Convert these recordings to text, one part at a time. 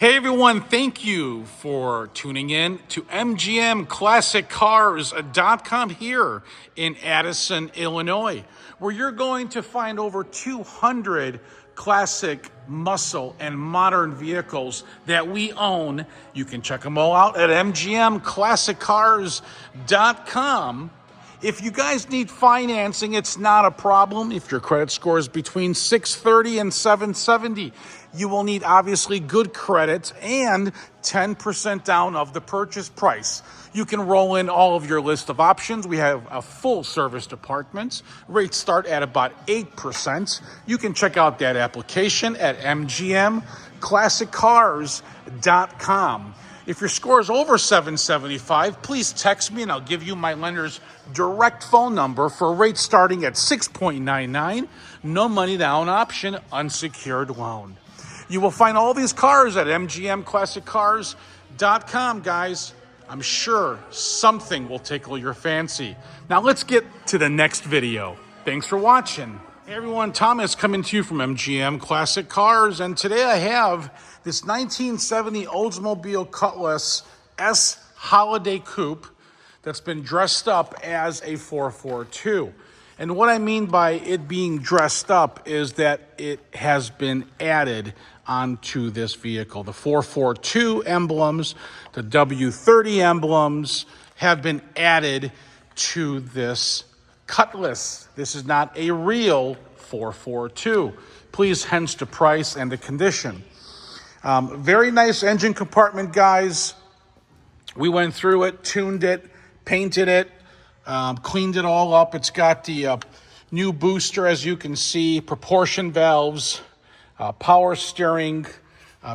Hey everyone, thank you for tuning in to MGMClassicCars.com here in Addison, Illinois, where you're going to find over 200 classic muscle and modern vehicles that we own. You can check them all out at MGMClassicCars.com. If you guys need financing, it's not a problem. If your credit score is between 630 and 770, you will need obviously good credit and 10% down of the purchase price. You can roll in all of your list of options. We have a full service department. Rates start at about 8%. You can check out that application at MGMClassicCars.com. If your score is over 775, please text me and I'll give you my lender's direct phone number for rates starting at 6.99, no money down option, unsecured loan. You will find all these cars at MGMClassicCars.com, guys. I'm sure something will tickle your fancy. Now let's get to the next video. Thanks for watching. Hey everyone, Thomas coming to you from MGM Classic Cars, and today I have this 1970 Oldsmobile Cutlass S Holiday Coupe that's been dressed up as a 442. And what I mean by it being dressed up is that it has been added onto this vehicle. The 442 emblems, the W30 emblems have been added to this Cutlass. This is not a real 442. Please, hence the price and the condition. Very nice engine compartment, guys. We went through it, tuned it, painted it, cleaned it all up. It's got the new booster, as you can see, proportion valves, power steering.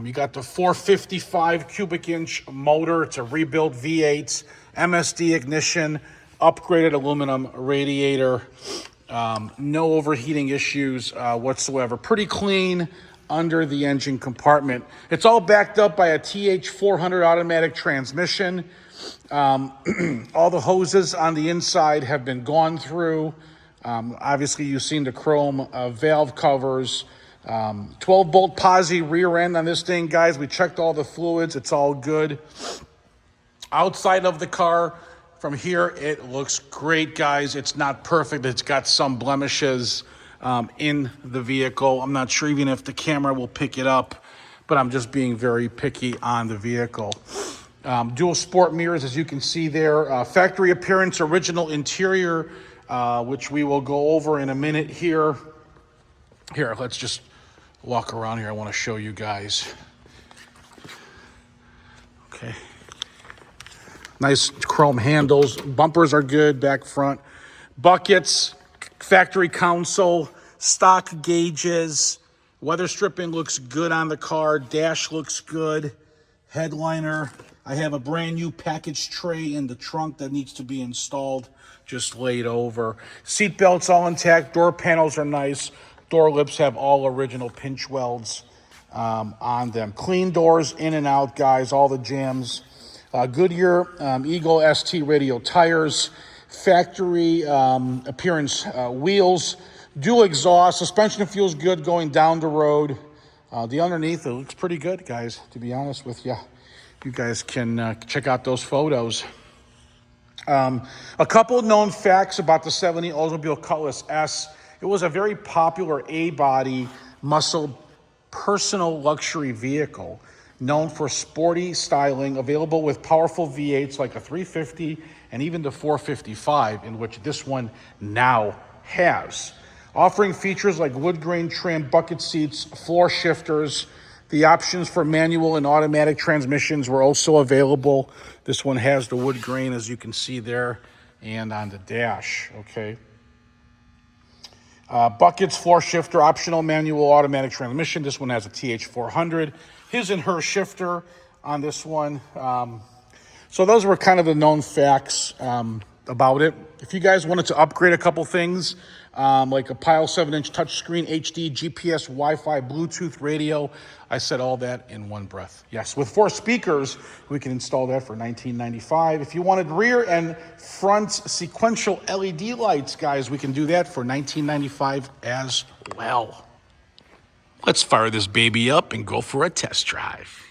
You got the 455 cubic inch motor. It's a rebuilt V8, MSD ignition, upgraded aluminum radiator. No overheating issues whatsoever. Pretty clean under the engine compartment. It's all backed up by a TH400 Automatic transmission. All the hoses on the inside have been gone through. Obviously, you've seen the chrome valve covers. 12-bolt posi rear end on this thing, guys. We checked all the fluids. It's all good. Outside of the car, from here, it looks great, guys. It's not perfect. It's got some blemishes in the vehicle. I'm not sure even if the camera will pick it up, but I'm just being very picky on the vehicle. Dual sport mirrors, as you can see there. Factory appearance, original interior, which we will go over in a minute here. Here, let's just walk around here. I want to show you guys. Okay. Nice chrome handles. Bumpers are good, back, front. Buckets, factory console, stock gauges. Weather stripping looks good on the car. Dash looks good. Headliner. I have a brand new package tray in the trunk that needs to be installed, just laid over. Seat belts all intact. Door panels are nice. Door lips have all original pinch welds on them. Clean doors in and out, guys. All the jams. Goodyear Eagle ST radial tires, factory appearance wheels, dual exhaust, suspension feels good going down the road. The underneath, it looks pretty good, guys, to be honest with you. You guys can check out those photos. A couple of known facts about the 70 Oldsmobile Cutlass S. It was a very popular A-body muscle personal luxury vehicle, known for sporty styling, available with powerful V8s like a 350 and even the 455, in which this one now has. Offering features like wood grain trim, bucket seats, floor shifters. The options for manual and automatic transmissions were also available. This one has the wood grain, as you can see there, and on the dash, okay? Buckets, floor shifter, optional manual automatic transmission. This one has a TH400. His and her shifter on this one. So those were kind of the known facts about it. If you guys wanted to upgrade a couple things, like a Pile 7-inch touchscreen, HD, GPS, Wi-Fi, Bluetooth radio, I said all that in one breath. Yes, with 4 speakers, we can install that for $19.95. If you wanted rear and front sequential LED lights, guys, we can do that for $19.95 as well. Let's fire this baby up and go for a test drive.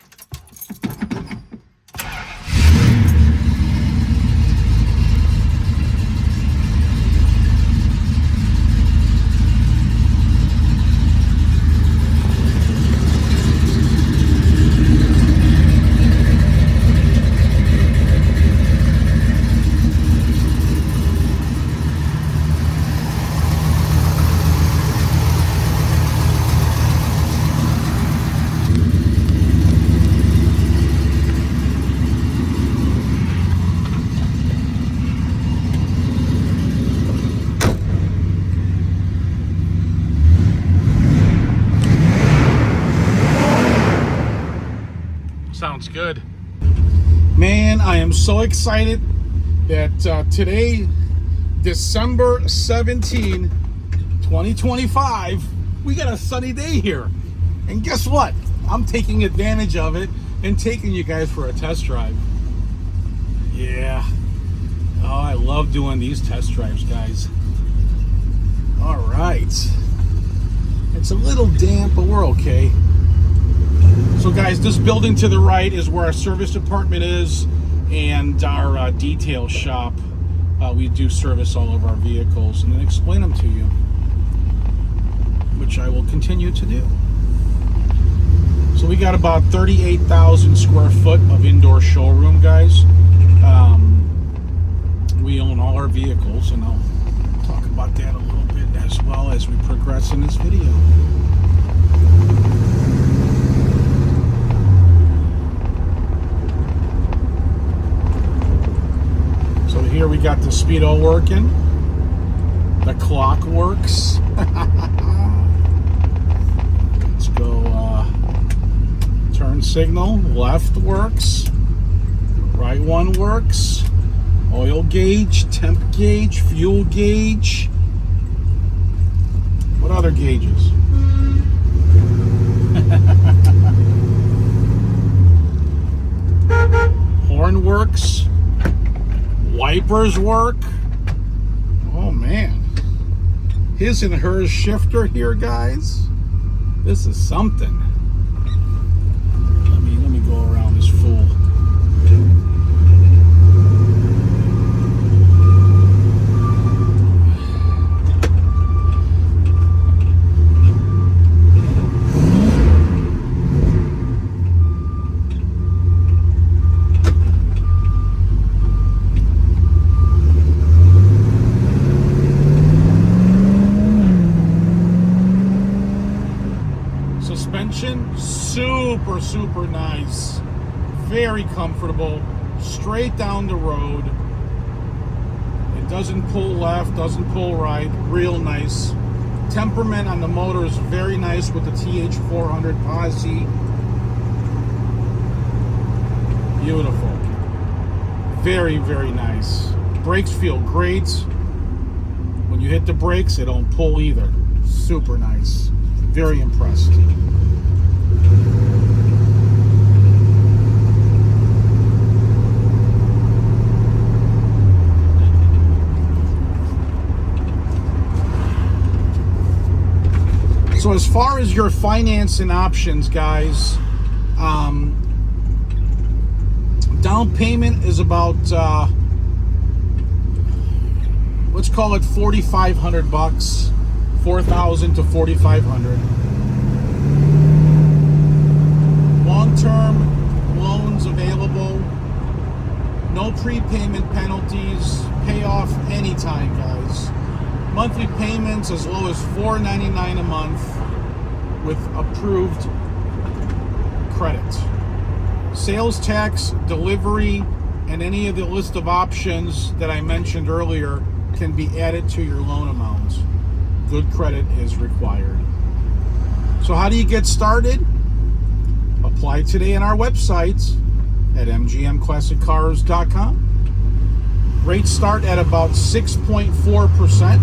Sounds good. Man, I am so excited that today, December 17, 2025, we got a sunny day here. And guess what? I'm taking advantage of it and taking you guys for a test drive. Yeah. Oh, I love doing these test drives, guys. All right. It's a little damp, but we're okay. So guys, this building to the right is where our service department is and our detail shop. We do service all of our vehicles and then explain them to you, which I will continue to do. So we got about 38,000 square foot of indoor showroom, guys. We own all our vehicles, and I'll talk about that a little bit as well as we progress in this video. So here we got the speedo working. The clock works. Let's go turn signal. Left works. Right one works. Oil gauge, temp gauge, fuel gauge. What other gauges? Horn works. Wipers work. Oh man. His and hers shifter here, guys. This is something. Let me go around this fool. Suspension, super nice, very comfortable, straight down the road. It doesn't pull left, doesn't pull right, real nice. Temperament on the motor is very nice with the TH400 posi. Beautiful, very nice. Brakes feel great. When you hit the brakes, they don't pull either. Super nice, very impressed. So as far as your financing options, guys, down payment is about let's call it $4,500, 4,000 to 4,500. Long-term loans available, no prepayment penalties, pay off anytime, guys. Monthly payments as low as $4.99 a month with approved credit. Sales tax, delivery, and any of the list of options that I mentioned earlier can be added to your loan amount. Good credit is required. So how do you get started? Apply today on our website at mgmclassiccars.com. Rates start at about 6.4%.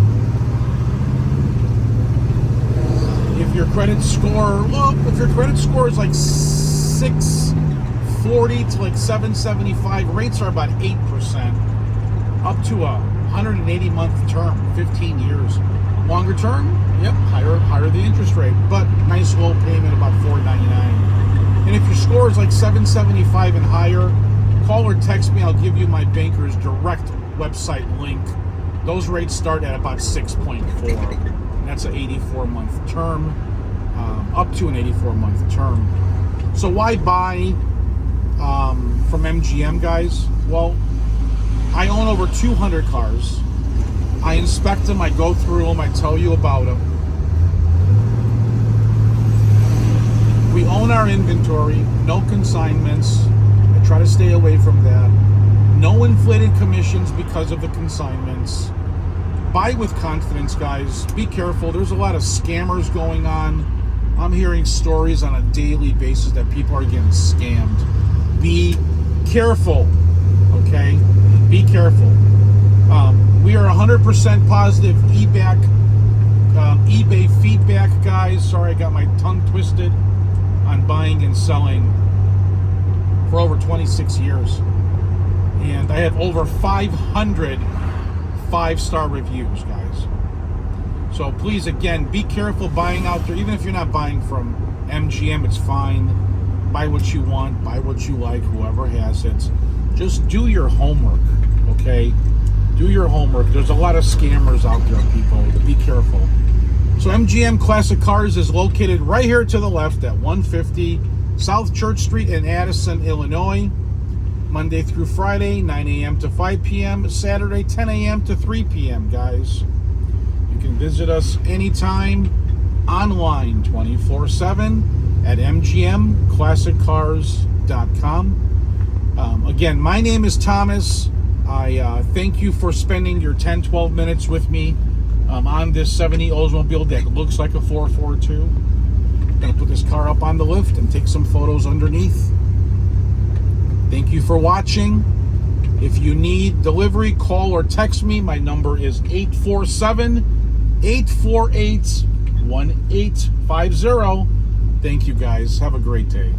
If your credit score, if your credit score is like 640 to like 775, rates are about 8%, up to a 180-month term, 15 years. Longer term, yep, higher the interest rate, but nice low payment, about $4.99. And if your score is like 775 and higher, call or text me. I'll give you my banker's direct website link. Those rates start at about 6.4. That's an 84-month term, up to an 84-month term. So why buy from MGM, guys? Well, I own over 200 cars. I inspect them, I go through them, I tell you about them. We own our inventory, no consignments. I try to stay away from that. No inflated commissions because of the consignments. Buy with confidence, guys. Be careful. There's a lot of scammers going on. I'm hearing stories on a daily basis that people are getting scammed. be careful, okay? Be careful. We are 100% positive eBay feedback, guys. Sorry, I got my tongue twisted on buying and selling for over 26 years. And I have over 500 5-star reviews, guys. So please, again, be careful buying out there. Even if you're not buying from MGM, it's fine. Buy what you want, buy what you like, whoever has it. Just do your homework, okay? Do your homework. There's a lot of scammers out there, people. Be careful. So MGM Classic Cars is located right here to the left at 150 South Church Street in Addison, Illinois. Monday through Friday, 9 a.m. to 5 p.m. Saturday, 10 a.m. to 3 p.m., guys. You can visit us anytime online, 24/7 at mgmclassiccars.com. Again, my name is Thomas. I thank you for spending your 10-12 minutes with me on this 70 Oldsmobile that looks like a 442. I'm going to put this car up on the lift and take some photos underneath. Thank you for watching. If you need delivery, call or text me. My number is 847-848-1850. Thank you, guys. Have a great day.